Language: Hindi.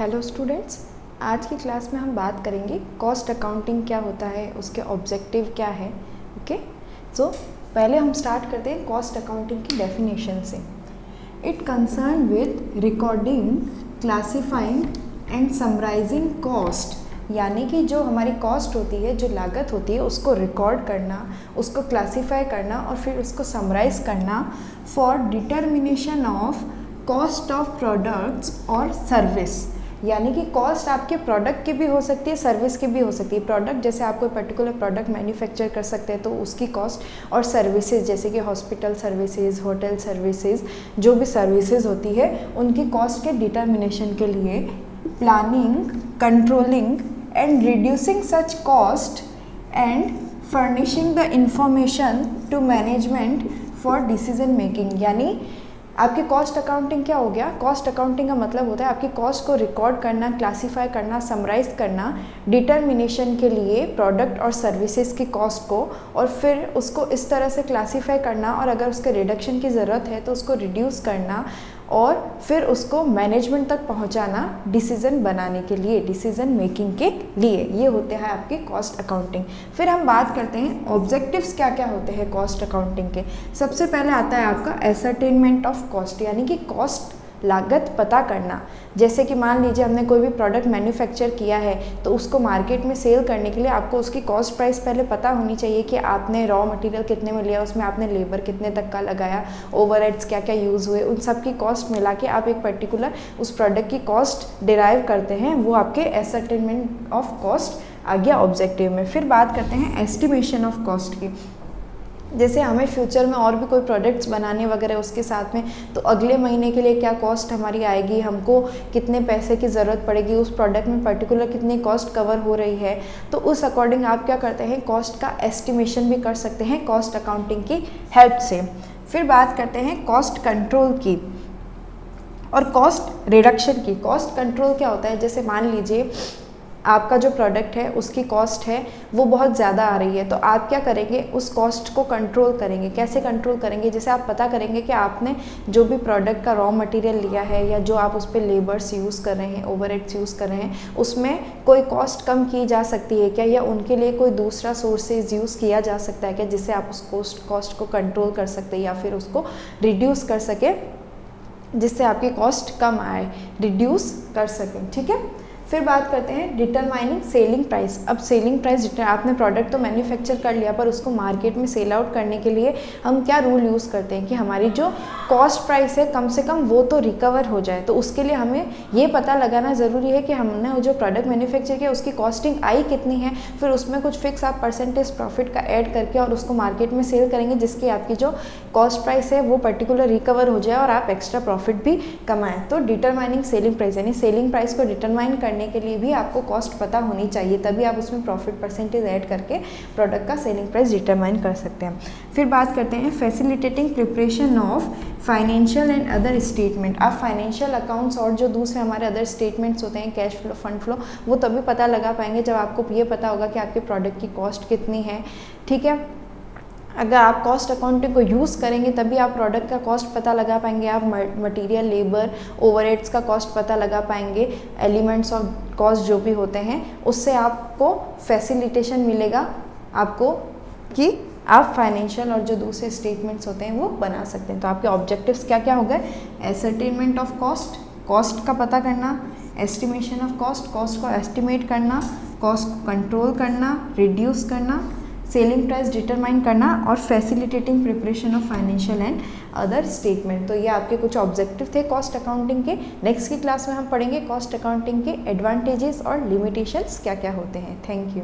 हेलो स्टूडेंट्स, आज की क्लास में हम बात करेंगे कॉस्ट अकाउंटिंग क्या होता है, उसके ऑब्जेक्टिव क्या है। ओके, सो पहले हम स्टार्ट करते हैं कॉस्ट अकाउंटिंग की डेफिनेशन से। It concern with recording, classifying and summarising cost, यानी कि जो हमारी कॉस्ट होती है, जो लागत होती है, उसको रिकॉर्ड करना, उसको क्लासीफाई करना और फिर उसको समराइज करना for determination of cost of products और सर्विस। यानी कि कॉस्ट आपके प्रोडक्ट की भी हो सकती है, सर्विस की भी हो सकती है। प्रोडक्ट जैसे आप कोई पर्टिकुलर प्रोडक्ट मैन्युफैक्चर कर सकते हैं तो उसकी कॉस्ट, और सर्विसेज जैसे कि हॉस्पिटल सर्विसेज, होटल सर्विसेज, जो भी सर्विसेज होती है उनकी कॉस्ट के डिटर्मिनेशन के लिए planning, controlling and reducing such cost and furnishing the information to management for decision making. यानी आपकी कॉस्ट अकाउंटिंग क्या हो गया? कॉस्ट अकाउंटिंग का मतलब होता है आपकी कॉस्ट को रिकॉर्ड करना, क्लासीफाई करना, समराइज करना डिटर्मिनेशन के लिए प्रोडक्ट और सर्विसेज की कॉस्ट को, और फिर उसको इस तरह से क्लासीफाई करना, और अगर उसके रिडक्शन की ज़रूरत है तो उसको रिड्यूस करना, और फिर उसको मैनेजमेंट तक पहुंचाना डिसीज़न बनाने के लिए, डिसीज़न मेकिंग के लिए। ये होते हैं आपकी कॉस्ट अकाउंटिंग। फिर हम बात करते हैं ऑब्जेक्टिव्स क्या क्या होते हैं कॉस्ट अकाउंटिंग के। सबसे पहले आता है आपका एसरटेनमेंट ऑफ कॉस्ट, यानी कि कॉस्ट, लागत पता करना। जैसे कि मान लीजिए हमने कोई भी प्रोडक्ट मैन्युफैक्चर किया है तो उसको मार्केट में सेल करने के लिए आपको उसकी कॉस्ट प्राइस पहले पता होनी चाहिए कि आपने रॉ मटेरियल कितने में लिया, उसमें आपने लेबर कितने तक का लगाया, ओवरहेड्स क्या क्या यूज़ हुए, उन सब की कॉस्ट मिला के आप एक पर्टिकुलर उस प्रोडक्ट की कॉस्ट डिराइव करते हैं। वो आपके एसरटेनमेंट ऑफ कॉस्ट आ गया ऑब्जेक्टिव में। फिर बात करते हैं एस्टिमेशन ऑफ कॉस्ट की। जैसे हमें फ्यूचर में और भी कोई प्रोडक्ट्स बनाने वगैरह उसके साथ में, तो अगले महीने के लिए क्या कॉस्ट हमारी आएगी, हमको कितने पैसे की ज़रूरत पड़ेगी, उस प्रोडक्ट में पर्टिकुलर कितनी कॉस्ट कवर हो रही है, तो उस अकॉर्डिंग आप क्या करते हैं, कॉस्ट का एस्टिमेशन भी कर सकते हैं कॉस्ट अकाउंटिंग की हेल्प से। फिर बात करते हैं कॉस्ट कंट्रोल की और कॉस्ट रिडक्शन की। कॉस्ट कंट्रोल क्या होता है? जैसे मान लीजिए आपका जो प्रोडक्ट है उसकी कॉस्ट है वो बहुत ज़्यादा आ रही है, तो आप क्या करेंगे, उस कॉस्ट को कंट्रोल करेंगे। कैसे कंट्रोल करेंगे? जैसे आप पता करेंगे कि आपने जो भी प्रोडक्ट का रॉ मटेरियल लिया है या जो आप उस पर लेबर्स यूज़ कर रहे हैं, ओवरहेड्स यूज़ कर रहे हैं, उसमें कोई कॉस्ट कम की जा सकती है क्या, या उनके लिए कोई दूसरा सोर्सेज यूज़ किया जा सकता है क्या, जिससे आप उस कॉस्ट को कंट्रोल कर सकते हैं या फिर उसको रिड्यूस कर सके, जिससे आपकी कॉस्ट कम आए, रिड्यूस कर सकें। ठीक है। फिर बात करते हैं डिटरमाइनिंग सेलिंग प्राइस। अब सेलिंग प्राइस, आपने प्रोडक्ट तो मैन्युफैक्चर कर लिया पर उसको मार्केट में सेल आउट करने के लिए हम क्या रूल यूज़ करते हैं कि हमारी जो कॉस्ट प्राइस है कम से कम वो तो रिकवर हो जाए। तो उसके लिए हमें ये पता लगाना ज़रूरी है कि हमने जो प्रोडक्ट मैन्युफैक्चर किया उसकी कॉस्टिंग आई कितनी है, फिर उसमें कुछ फिक्स आप परसेंटेज प्रॉफिट का ऐड करके और उसको मार्केट में सेल करेंगे, जिसकी आपकी जो कॉस्ट प्राइस है वो पर्टिकुलर रिकवर हो जाए और आप एक्स्ट्रा प्रॉफिट भी कमाएँ। तो डिटरमाइनिंग सेलिंग प्राइस, यानी सेलिंग प्राइस को डिटरमाइन करने के लिए भी आपको कॉस्ट पता होनी चाहिए, तभी आप उसमें प्रॉफिट परसेंटेज ऐड करके प्रोडक्ट का सेलिंग प्राइस डिटरमाइन कर सकते हैं। फिर बात करते हैं facilitating preparation of financial and other statement. आप फाइनेंशियल अकाउंट्स और जो दूसरे हमारे अदर स्टेटमेंट्स होते हैं, कैश फ्लो, फंड फ्लो, वो तभी पता लगा पाएंगे जब आपको ये पता होगा कि आपके प्रोडक्ट की कॉस्ट कितनी है। ठीक है। अगर आप कॉस्ट अकाउंटिंग को यूज़ करेंगे तभी आप प्रोडक्ट का कॉस्ट पता लगा पाएंगे, आप मटेरियल, लेबर, ओवरहेड्स का कॉस्ट पता लगा पाएंगे, एलिमेंट्स ऑफ कॉस्ट जो भी होते हैं, उससे आपको फैसिलिटेशन मिलेगा आपको कि आप फाइनेंशियल और जो दूसरे स्टेटमेंट्स होते हैं वो बना सकते हैं। तो आपके ऑब्जेक्टिव्स क्या क्या हो गए? एसरटेनमेंट ऑफ कॉस्ट, कॉस्ट का पता करना, एस्टिमेशन ऑफ कॉस्ट, कॉस्ट को एस्टिमेट करना, कॉस्ट को कंट्रोल करना, रिड्यूस करना, सेलिंग प्राइस डिटरमाइन करना, और facilitating preparation of financial and other statement. तो ये आपके कुछ ऑब्जेक्टिव थे कॉस्ट अकाउंटिंग के। नेक्स्ट की क्लास में हम पढ़ेंगे कॉस्ट अकाउंटिंग के एडवांटेजेस और लिमिटेशंस क्या क्या होते हैं। Thank you.